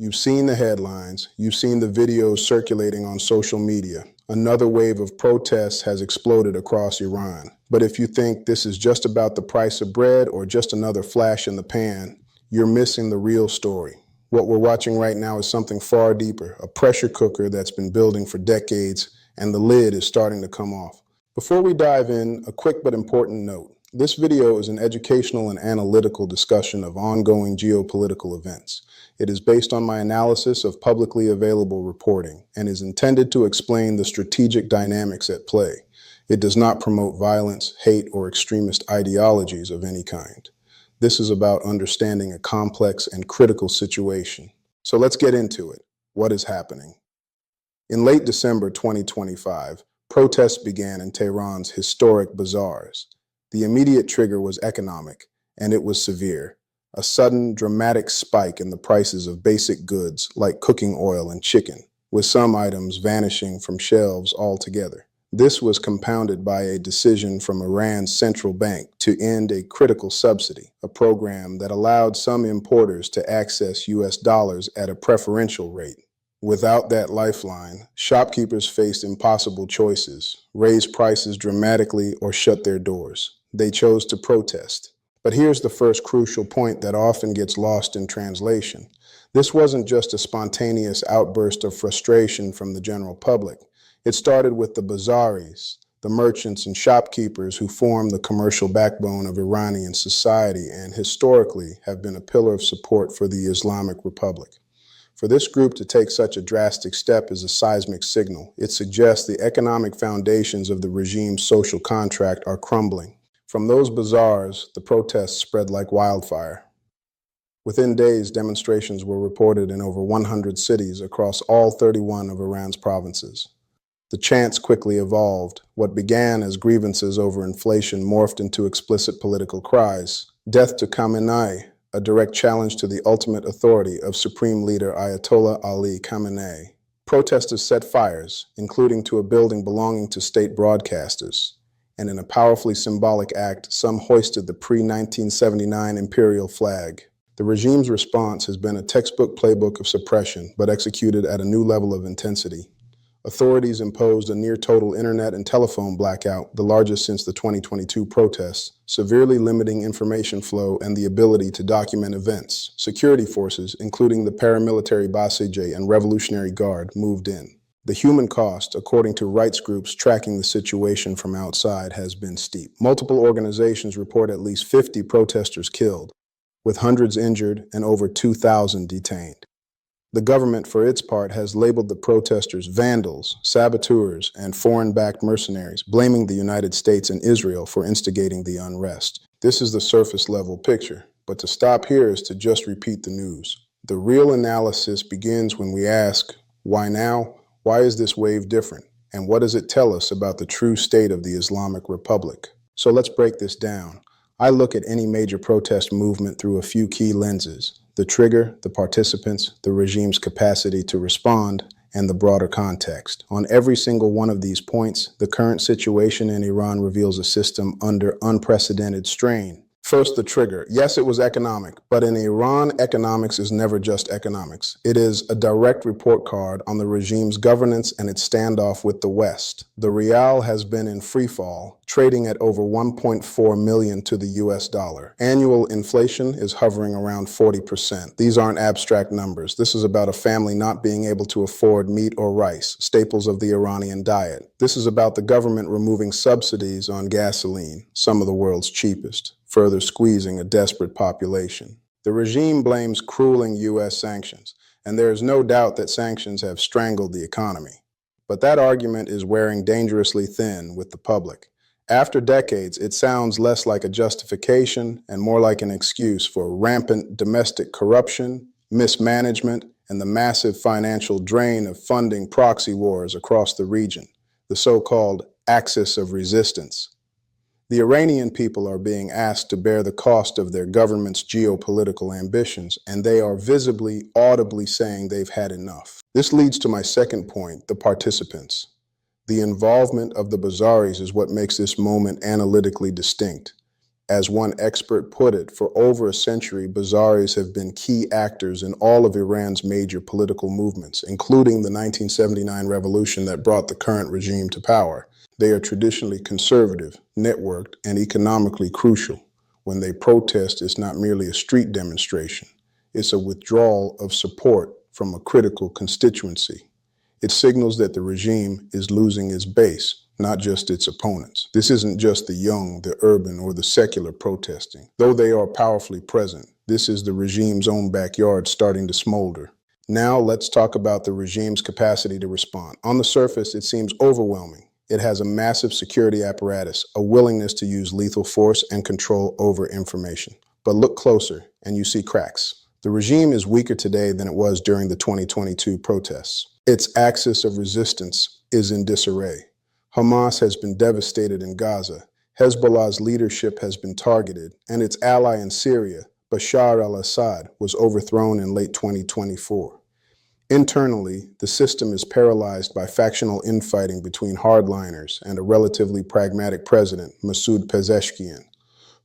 You've seen the headlines, you've seen the videos circulating on social media. Another wave of protests has exploded across Iran. But if you think this is just about the price of bread or just another flash in the pan, you're missing the real story. What we're watching right now is something far deeper, a pressure cooker that's been building for decades, and the lid is starting to come off. Before we dive in, a quick but important note. This video is an educational and analytical discussion of ongoing geopolitical events. It is based on my analysis of publicly available reporting and is intended to explain the strategic dynamics at play. It does not promote violence, hate, or extremist ideologies of any kind. This is about understanding a complex and critical situation. So let's get into it. What is happening? In late December 2025, protests began in Tehran's historic bazaars. The immediate trigger was economic, and it was severe. A sudden, dramatic spike in the prices of basic goods like cooking oil and chicken, with some items vanishing from shelves altogether. This was compounded by a decision from Iran's central bank to end a critical subsidy, a program that allowed some importers to access US dollars at a preferential rate. Without that lifeline, shopkeepers faced impossible choices: raise prices dramatically or shut their doors. They chose to protest. But here's the first crucial point that often gets lost in translation. This wasn't just a spontaneous outburst of frustration from the general public. It started with the bazaris, the merchants and shopkeepers who form the commercial backbone of Iranian society and historically have been a pillar of support for the Islamic Republic. For this group to take such a drastic step is a seismic signal. It suggests the economic foundations of the regime's social contract are crumbling. From those bazaars, the protests spread like wildfire. Within days, demonstrations were reported in over 100 cities across all 31 of Iran's provinces. The chants quickly evolved. What began as grievances over inflation morphed into explicit political cries. Death to Khamenei, a direct challenge to the ultimate authority of Supreme Leader Ayatollah Ali Khamenei. Protesters set fires, including to a building belonging to state broadcasters. And in a powerfully symbolic act, some hoisted the pre-1979 imperial flag. The regime's response has been a textbook playbook of suppression, but executed at a new level of intensity. Authorities imposed a near-total internet and telephone blackout, the largest since the 2022 protests, severely limiting information flow and the ability to document events. Security forces, including the paramilitary Basij and Revolutionary Guard, moved in. The human cost, according to rights groups tracking the situation from outside, has been steep. Multiple organizations report at least 50 protesters killed, with hundreds injured and over 2,000 detained. The government, for its part, has labeled the protesters vandals, saboteurs, and foreign-backed mercenaries, blaming the United States and Israel for instigating the unrest. This is the surface-level picture, but to stop here is to just repeat the news. The real analysis begins when we ask, why now? Why is this wave different? And what does it tell us about the true state of the Islamic Republic? So let's break this down. I look at any major protest movement through a few key lenses: the trigger, the participants, the regime's capacity to respond, and the broader context. On every single one of these points, the current situation in Iran reveals a system under unprecedented strain. First, the trigger. Yes, it was economic, but in Iran, economics is never just economics. It is a direct report card on the regime's governance and its standoff with the West. The rial has been in freefall, trading at over 1.4 million to the US dollar. Annual inflation is hovering around 40%. These aren't abstract numbers. This is about a family not being able to afford meat or rice, staples of the Iranian diet. This is about the government removing subsidies on gasoline, some of the world's cheapest, further squeezing a desperate population. The regime blames crueling US sanctions, and there is no doubt that sanctions have strangled the economy. But that argument is wearing dangerously thin with the public. After decades, it sounds less like a justification and more like an excuse for rampant domestic corruption, mismanagement, and the massive financial drain of funding proxy wars across the region, the so-called axis of resistance. The Iranian people are being asked to bear the cost of their government's geopolitical ambitions, and they are visibly, audibly saying they've had enough. This leads to my second point, the participants. The involvement of the bazaris is what makes this moment analytically distinct. As one expert put it, for over a century, Bazaris have been key actors in all of Iran's major political movements, including the 1979 revolution that brought the current regime to power. They are traditionally conservative, networked, and economically crucial. When they protest, it's not merely a street demonstration. It's a withdrawal of support from a critical constituency. It signals that the regime is losing its base, not just its opponents. This isn't just the young, the urban, or the secular protesting. Though they are powerfully present, this is the regime's own backyard starting to smolder. Now let's talk about the regime's capacity to respond. On the surface, it seems overwhelming. It has a massive security apparatus, a willingness to use lethal force and control over information. But look closer, and you see cracks. The regime is weaker today than it was during the 2022 protests. Its axis of resistance is in disarray. Hamas has been devastated in Gaza, Hezbollah's leadership has been targeted, and its ally in Syria, Bashar al-Assad, was overthrown in late 2024. Internally, the system is paralyzed by factional infighting between hardliners and a relatively pragmatic president, Masoud Pezeshkian,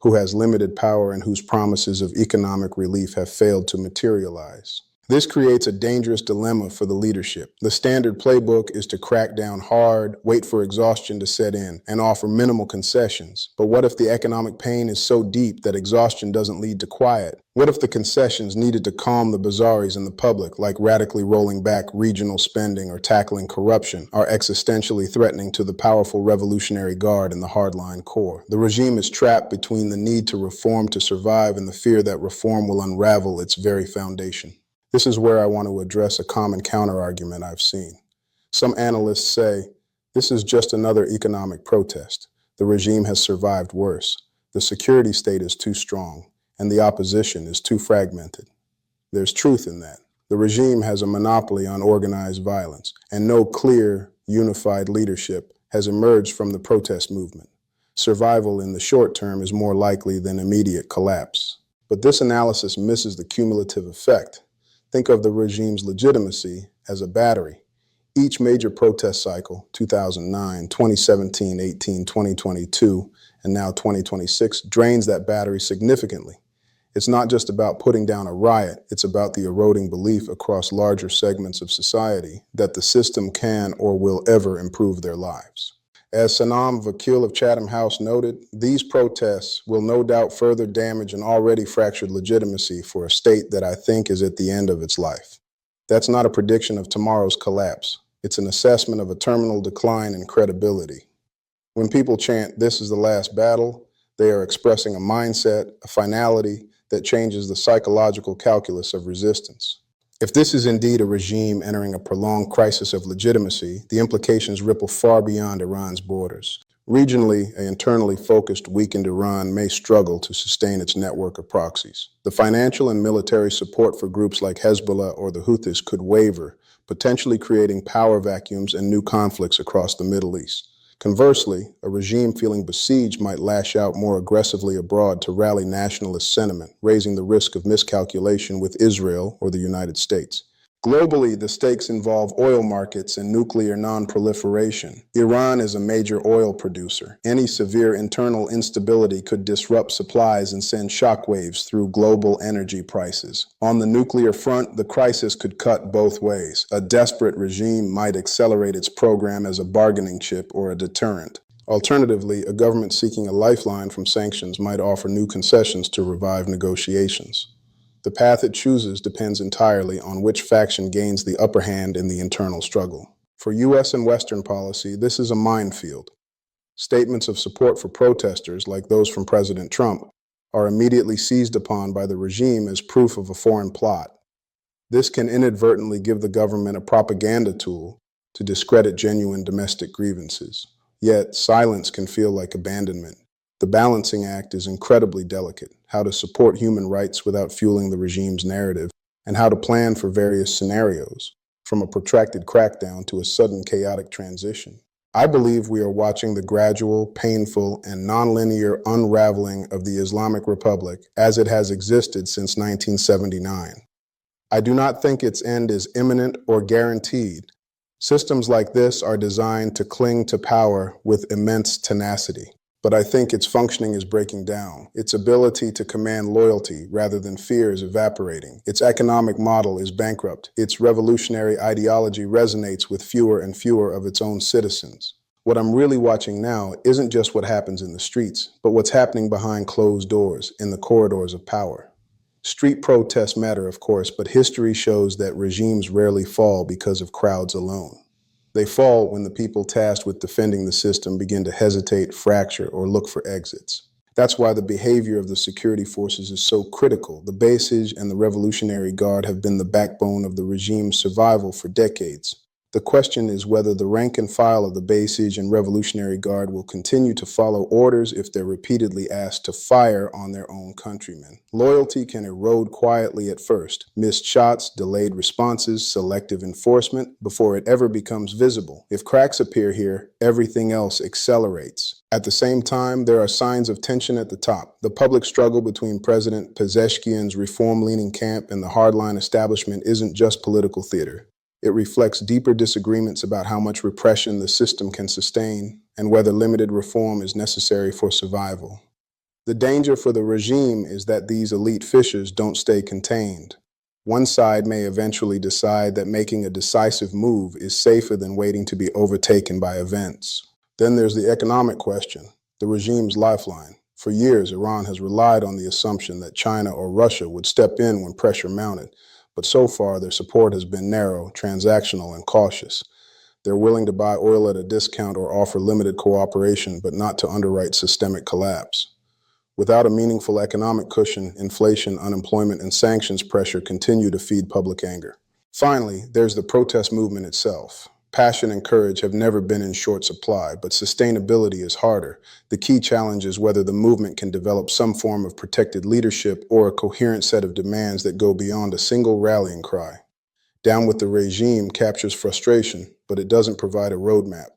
who has limited power and whose promises of economic relief have failed to materialize. This creates a dangerous dilemma for the leadership. The standard playbook is to crack down hard, wait for exhaustion to set in, and offer minimal concessions. But what if the economic pain is so deep that exhaustion doesn't lead to quiet? What if the concessions needed to calm the Bazaris and the public, like radically rolling back regional spending or tackling corruption, are existentially threatening to the powerful Revolutionary Guard and the hardline core? The regime is trapped between the need to reform to survive and the fear that reform will unravel its very foundation. This is where I want to address a common counterargument I've seen. Some analysts say, this is just another economic protest. The regime has survived worse. The security state is too strong, and the opposition is too fragmented. There's truth in that. The regime has a monopoly on organized violence, and no clear, unified leadership has emerged from the protest movement. Survival in the short term is more likely than immediate collapse. But this analysis misses the cumulative effect. Think of the regime's legitimacy as a battery. Each major protest cycle, 2009, 2017, 18, 2022, and now 2026, drains that battery significantly. It's not just about putting down a riot, it's about the eroding belief across larger segments of society that the system can or will ever improve their lives. As Sanam Vakil of Chatham House noted, these protests will no doubt further damage an already fractured legitimacy for a state that I think is at the end of its life. That's not a prediction of tomorrow's collapse. It's an assessment of a terminal decline in credibility. When people chant, "This is the last battle," they are expressing a mindset, a finality that changes the psychological calculus of resistance. If this is indeed a regime entering a prolonged crisis of legitimacy, the implications ripple far beyond Iran's borders. Regionally, an internally focused, weakened Iran may struggle to sustain its network of proxies. The financial and military support for groups like Hezbollah or the Houthis could waver, potentially creating power vacuums and new conflicts across the Middle East. Conversely, a regime feeling besieged might lash out more aggressively abroad to rally nationalist sentiment, raising the risk of miscalculation with Israel or the United States. Globally, the stakes involve oil markets and nuclear non-proliferation. Iran is a major oil producer. Any severe internal instability could disrupt supplies and send shockwaves through global energy prices. On the nuclear front, the crisis could cut both ways. A desperate regime might accelerate its program as a bargaining chip or a deterrent. Alternatively, a government seeking a lifeline from sanctions might offer new concessions to revive negotiations. The path it chooses depends entirely on which faction gains the upper hand in the internal struggle. For U.S. and Western policy, this is a minefield. Statements of support for protesters, like those from President Trump, are immediately seized upon by the regime as proof of a foreign plot. This can inadvertently give the government a propaganda tool to discredit genuine domestic grievances. Yet, silence can feel like abandonment. The balancing act is incredibly delicate: how to support human rights without fueling the regime's narrative, and how to plan for various scenarios, from a protracted crackdown to a sudden chaotic transition. I believe we are watching the gradual, painful, and nonlinear unraveling of the Islamic Republic as it has existed since 1979. I do not think its end is imminent or guaranteed. Systems like this are designed to cling to power with immense tenacity. But I think its functioning is breaking down. Its ability to command loyalty rather than fear is evaporating. Its economic model is bankrupt. Its revolutionary ideology resonates with fewer and fewer of its own citizens. What I'm really watching now isn't just what happens in the streets, but what's happening behind closed doors, in the corridors of power. Street protests matter, of course, but history shows that regimes rarely fall because of crowds alone. They fall when the people tasked with defending the system begin to hesitate, fracture, or look for exits. That's why the behavior of the security forces is so critical. The Basij and the Revolutionary Guard have been the backbone of the regime's survival for decades. The question is whether the rank and file of the Basij and Revolutionary Guard will continue to follow orders if they're repeatedly asked to fire on their own countrymen. Loyalty can erode quietly at first. Missed shots, delayed responses, selective enforcement, before it ever becomes visible. If cracks appear here, everything else accelerates. At the same time, there are signs of tension at the top. The public struggle between President Pezeshkian's reform-leaning camp and the hardline establishment isn't just political theater. It reflects deeper disagreements about how much repression the system can sustain and whether limited reform is necessary for survival. The danger for the regime is that these elite fissures don't stay contained. One side may eventually decide that making a decisive move is safer than waiting to be overtaken by events. Then there's the economic question, the regime's lifeline. For years, Iran has relied on the assumption that China or Russia would step in when pressure mounted. But so far, their support has been narrow, transactional, and cautious. They're willing to buy oil at a discount or offer limited cooperation, but not to underwrite systemic collapse. Without a meaningful economic cushion, inflation, unemployment, and sanctions pressure continue to feed public anger. Finally, there's the protest movement itself. Passion and courage have never been in short supply, but sustainability is harder. The key challenge is whether the movement can develop some form of protected leadership or a coherent set of demands that go beyond a single rallying cry. Down with the regime captures frustration, but it doesn't provide a roadmap.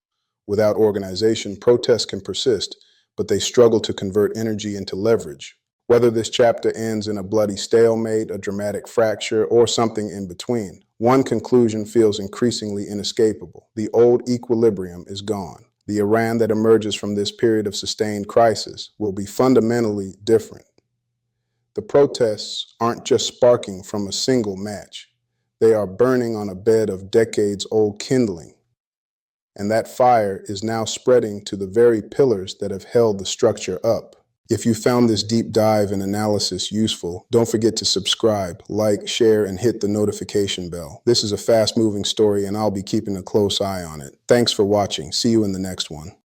Without organization, protests can persist, but they struggle to convert energy into leverage. Whether this chapter ends in a bloody stalemate, a dramatic fracture, or something in between, one conclusion feels increasingly inescapable. The old equilibrium is gone. The Iran that emerges from this period of sustained crisis will be fundamentally different. The protests aren't just sparking from a single match. They are burning on a bed of decades-old kindling. And that fire is now spreading to the very pillars that have held the structure up. If you found this deep dive and analysis useful, don't forget to subscribe, like, share, and hit the notification bell. This is a fast-moving story, and I'll be keeping a close eye on it. Thanks for watching. See you in the next one.